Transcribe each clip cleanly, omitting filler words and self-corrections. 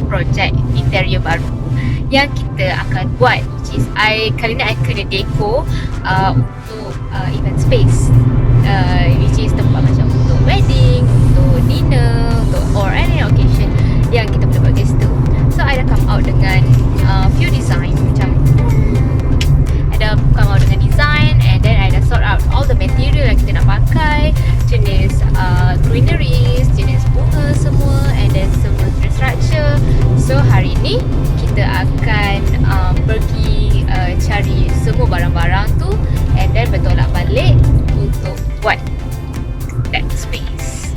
projek interior baru yang kita akan buat, which is kali ni I kena decor untuk event space, which is tempat macam untuk wedding, untuk dinner, untuk or any occasion yang kita boleh buat kat situ. So I dah come out dengan few design, macam I dah come out dengan design, and then I dah sort out all the material yang kita nak pakai, jenis greeneries, jenis bunga semua, and then semua structure. So hari ni kita akan pergi cari semua barang-barang tu, and then bertolak balik untuk buat that space.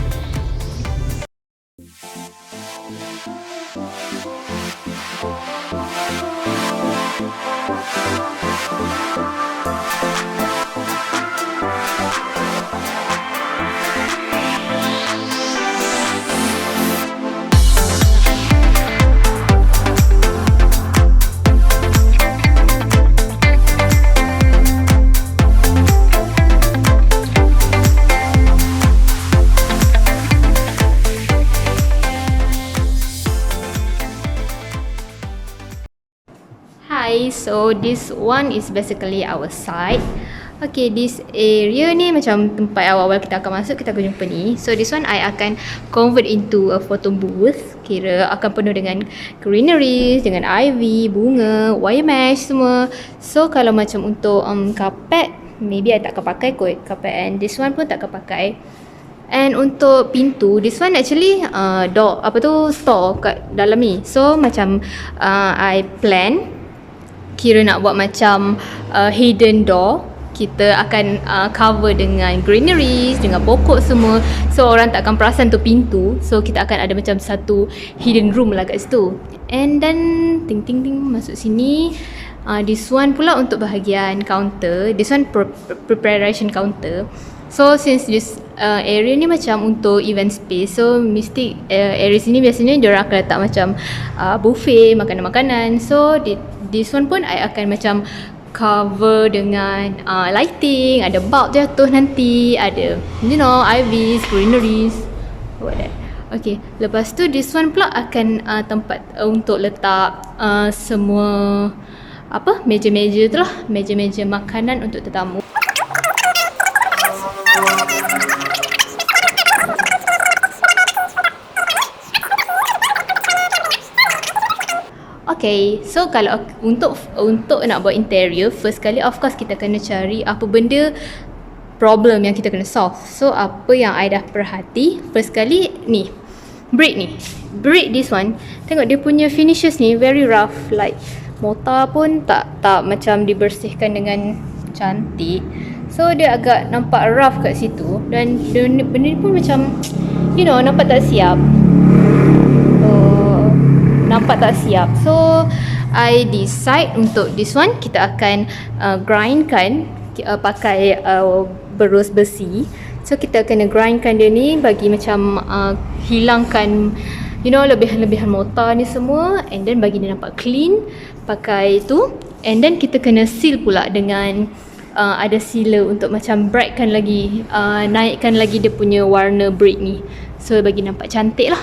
So this one is basically our site. Okay, this area ni macam tempat awal-awal kita akan masuk, kita akan jumpa ni. So this one I akan convert into a photo booth. Kira akan penuh dengan greeneries, dengan ivy, bunga, wire mesh semua. So kalau macam untuk carpet, maybe I tak akan pakai kot carpet, and this one pun tak akan pakai. And untuk pintu, this one actually door, store kat dalam ni. So macam I plan kira nak buat macam hidden door. Kita akan cover dengan greeneries, dengan pokok semua. So orang tak akan perasan tu pintu. So kita akan ada macam satu hidden room lah kat situ. And then ting ting ting masuk sini. This one pula untuk bahagian counter. This one preparation counter. So since this area ni macam untuk event space, so mesti area sini biasanya diorang akan letak macam buffet, makanan-makanan. So this one pun I akan macam cover dengan lighting, ada bulb jatuh nanti, ada ivies, greeneries, what that. Okay, lepas tu this one pula akan tempat untuk letak semua meja-meja tu lah, meja-meja makanan untuk tetamu. Okay, so kalau untuk nak buat interior, first kali of course kita kena cari apa benda problem yang kita kena solve. So apa yang I dah perhati, first kali ni, brick this one, tengok dia punya finishes ni very rough, like mortar pun tak macam dibersihkan dengan cantik. So dia agak nampak rough kat situ, dan benda ni pun macam nampak tak siap. So I decide untuk this one kita akan grindkan pakai berus besi. So kita kena grindkan dia ni bagi macam hilangkan lebihan-lebihan mortar ni semua, and then bagi dia nampak clean pakai tu. And then kita kena seal pula dengan ada sealer untuk macam brightkan lagi, naikkan lagi dia punya warna brick ni. So bagi nampak cantik lah.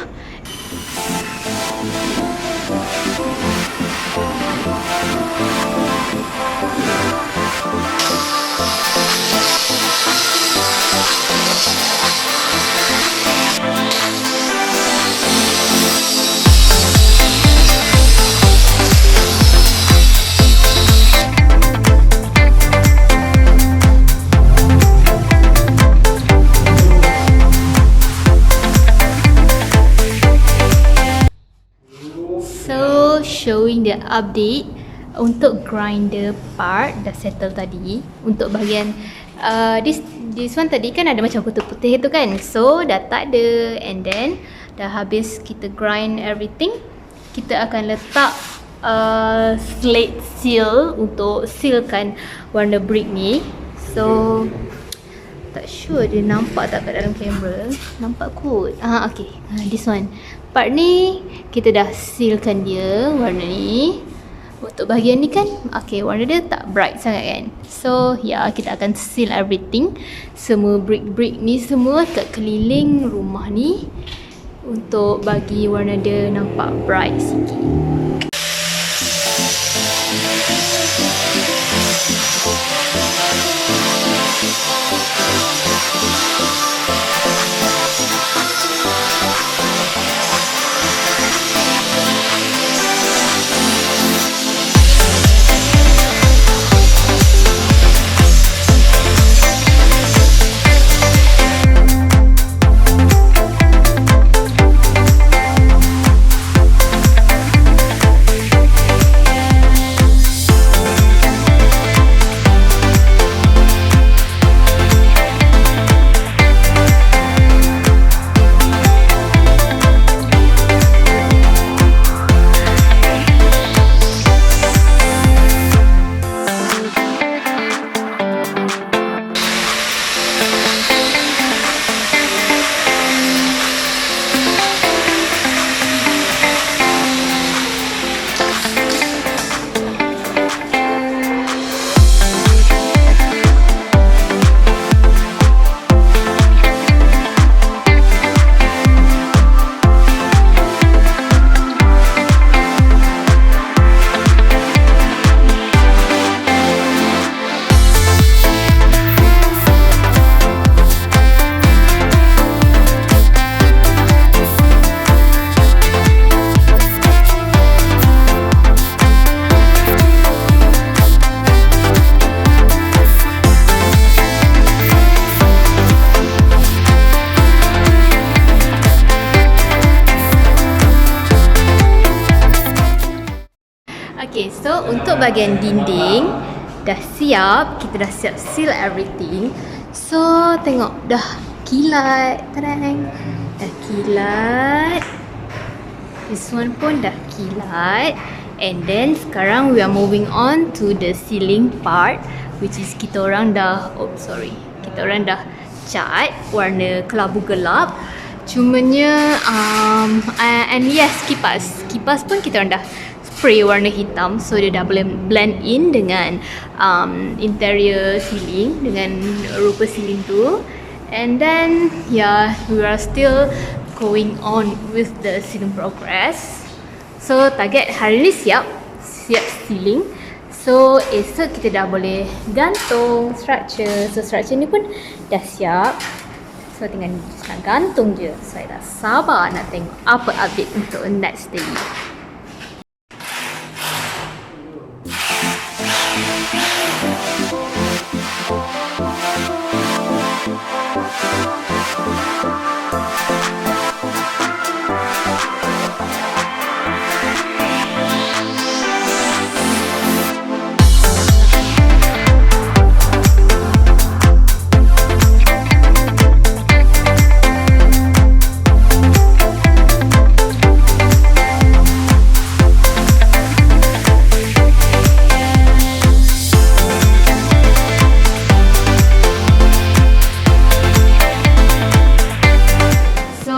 So showing the update untuk grinder part dah settle tadi. Untuk bahagian this one tadi kan ada macam putih-putih tu kan, so dah tak ada. And then dah habis kita grind everything, kita akan letak slate seal untuk sealkan warna brick ni. So tak sure dia nampak tak kat dalam kamera. Nampak kot. Okay. This one. Part ni kita dah sealkan dia warna ni. Untuk bahagian ni kan, okay, warna dia tak bright sangat kan. So kita akan seal everything, semua brick-brick ni semua kat keliling rumah ni, untuk bagi warna dia nampak bright sikit. Okay, so untuk bahagian dinding dah siap, kita dah siap seal everything. So tengok dah kilat, terang, dah kilat. This one pun dah kilat. And then sekarang we are moving on to the ceiling part, which is kita orang dah cat warna kelabu gelap. Cumanya and yes, kipas pun kita orang dah spray warna hitam, so dia dah boleh blend in dengan interior ceiling, dengan rupa ceiling tu. And then we are still going on with the ceiling progress. So target hari ni siap ceiling. So esok kita dah boleh gantung structure. So structure ni pun dah siap. So tinggal nak gantung je. So saya dah sabar nak tengok apa update untuk next day.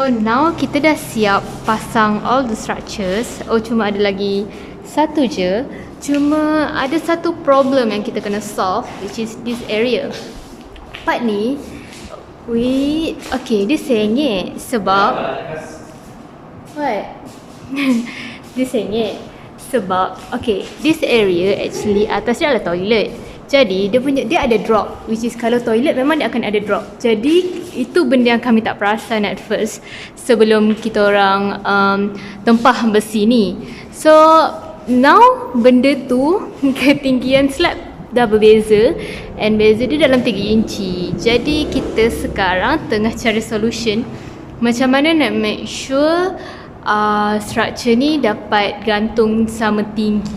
Now kita dah siap pasang all the structures. Cuma ada lagi satu je. Cuma ada satu problem yang kita kena solve, which is this area. Part ni okay, dia sengit sebab dia sengit sebab okay, this area actually atas dia adalah toilet. Jadi dia ada drop, which is kalau toilet memang dia akan ada drop. Jadi itu benda yang kami tak perasan at first sebelum kita orang tempah besi ni. So now benda tu ketinggian slab dah berbeza, and beza dia dalam 3 inci. Jadi kita sekarang tengah cari solution macam mana nak make sure structure ni dapat gantung sama tinggi.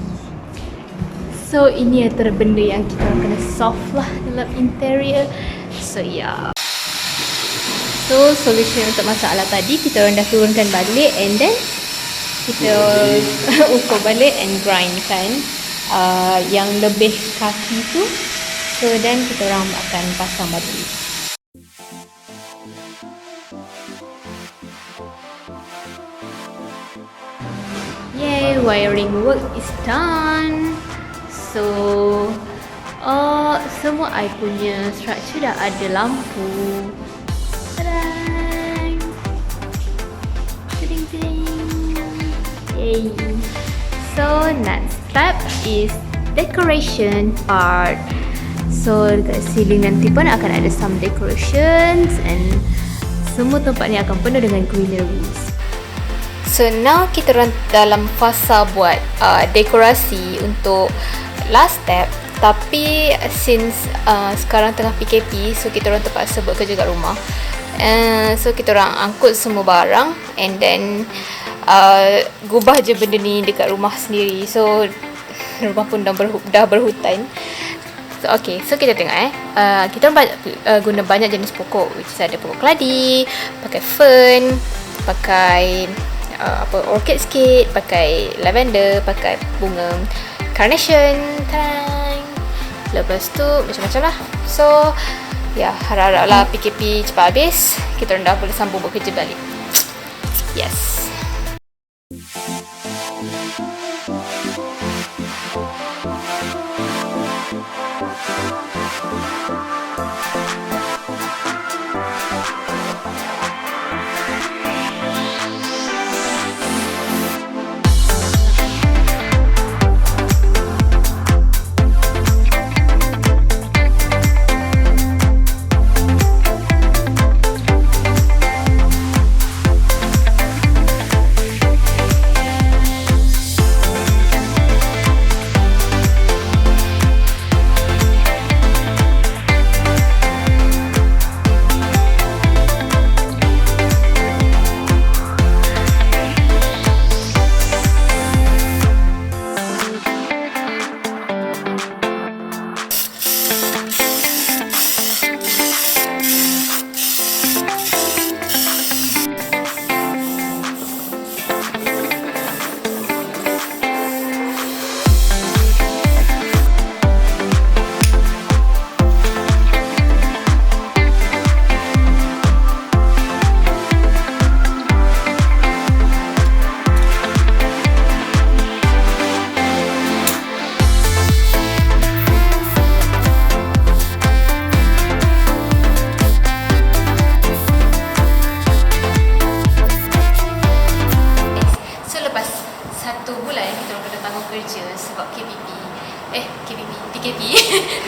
So ini antara benda yang kita kena solve lah dalam interior. So yeah. So solution untuk masalah tadi kita orang dah turunkan balik, and then kita ukur balik and grind kan yang lebih kaki tu. So then kita orang akan pasang balik. Yay, wiring work is done. So semua I punya structure dah ada lampu. Tadang! Tadang, tadang. Yay. So next step is decoration part. So dekat ceiling nanti pun akan ada some decorations, and semua tempat ni akan penuh dengan greeneries. So now kita orang dalam fasa buat dekorasi untuk last step. Tapi since sekarang tengah PKP, so kita orang terpaksa buat kerja kat rumah. So kita orang angkut semua barang, and then gubah je benda ni dekat rumah sendiri. So rumah pun dah berhutan. So okay, so kita tengok kita guna banyak jenis pokok, which is ada pokok keladi, pakai fern, pakai orchid sikit, pakai lavender, pakai bunga carnation, lepas tu macam-macam lah. So harap-harap lah PKP cepat habis, kita orang dah boleh sambung bekerja balik. Yes.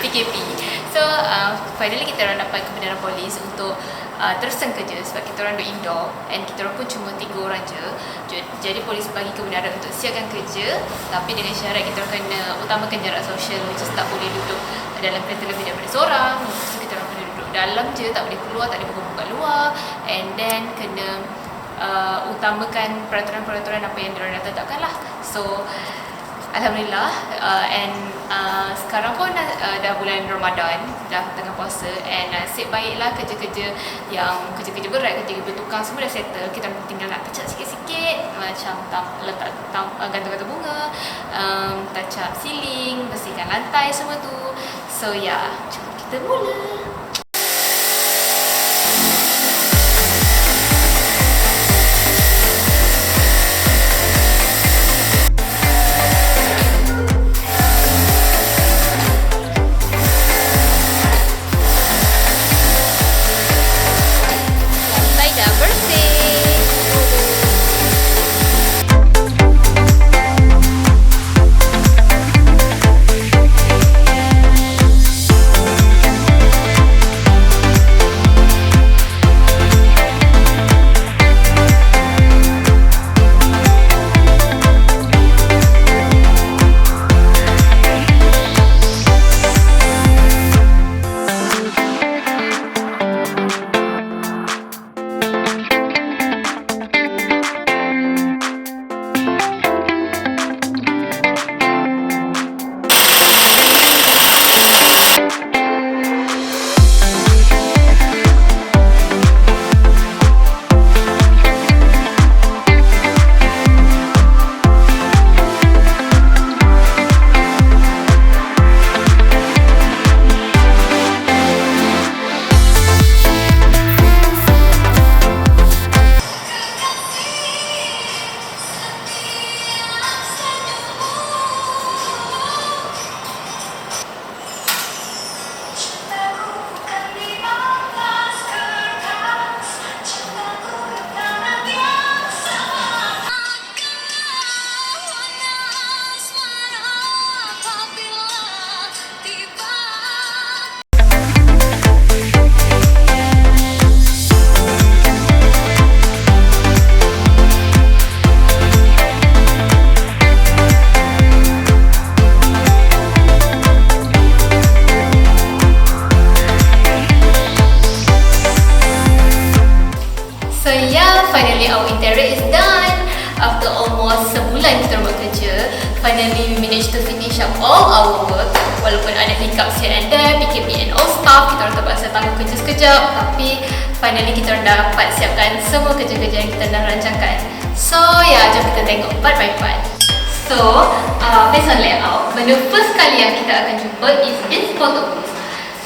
PKP. So finally kita orang dapat kebenaran polis untuk teruskan kerja sebab kita orang duduk indoor, and kita orang pun cuma 3 orang je. Jadi polis bagi kebenaran untuk siapkan kerja, tapi dengan syarat kita orang kena utamakan jarak sosial, which is tak boleh duduk dalam kereta lebih daripada seorang. So kita orang kena duduk dalam je, tak boleh keluar, tak boleh buka luar, and then kena utamakan peraturan-peraturan apa yang diorang dah tetapkan lah. So alhamdulillah, sekarang pun dah bulan Ramadan, dah tengah puasa, and nasib baiklah kerja-kerja berat, kerja bertukang semua dah settle. Kita tinggal nak touch up sikit-sikit, macam letak gantung-gantung bunga, touch up ceiling, bersihkan lantai semua tu. So jom kita mula. kita finally we managed to finish up all our work. Walaupun ada hiccups here and there, PKP and all stuff, kita orang terpaksa tangguh kerja sekejap, tapi finally kita orang dapat siapkan semua kerja-kerja yang kita dah rancangkan. So jom kita tengok part by part. So based on layout, benda first kali yang kita akan jumpa is this photo booth.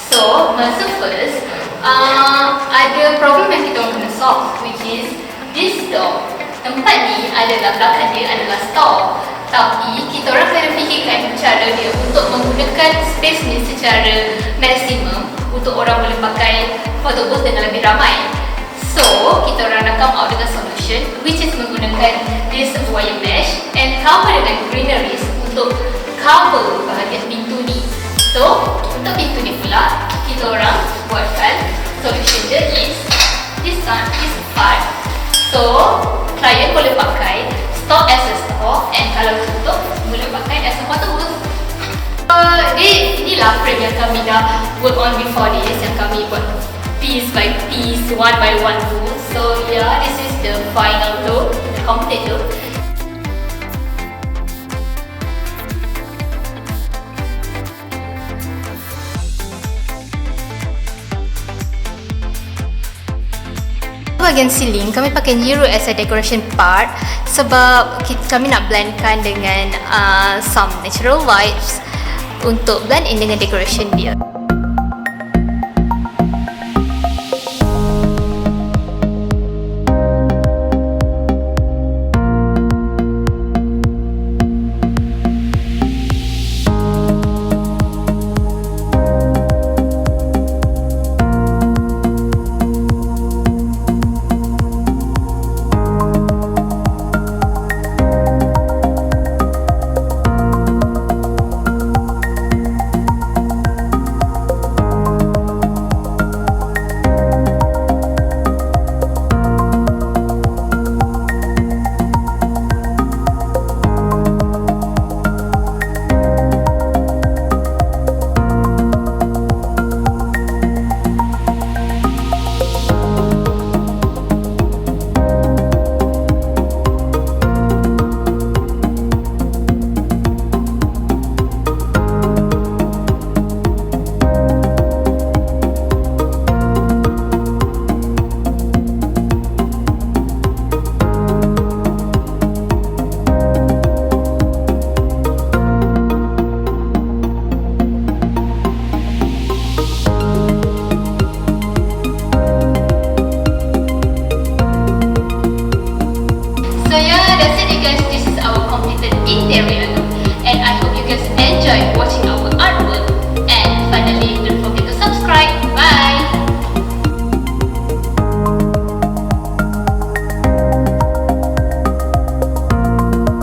So masa first ada problem yang kita orang kena solve, which is this door. Tempat ni adalah belakang dia adalah store, tapi kita orang kena fikirkan cara dia untuk menggunakan space ni secara maksimum untuk orang boleh pakai photo booth dengan lebih ramai. So kita orang nak come out dengan solution, which is menggunakan this wire mesh and cover dengan greeneries untuk cover bahagian pintu ni. So untuk pintu ni pula, kita orang buatkan solution dia is this part. So klien boleh pakai store as a store, and kalau tutup boleh pakai as a photo booth. Inilah frame yang kami dah work on before this, yang kami buat piece by piece, one by one booth. So this is the final look, the complete look. Bahagian ceiling kami pakai Euro as a decoration part sebab kami nak blendkan dengan some natural vibes untuk blend in dengan decoration dia.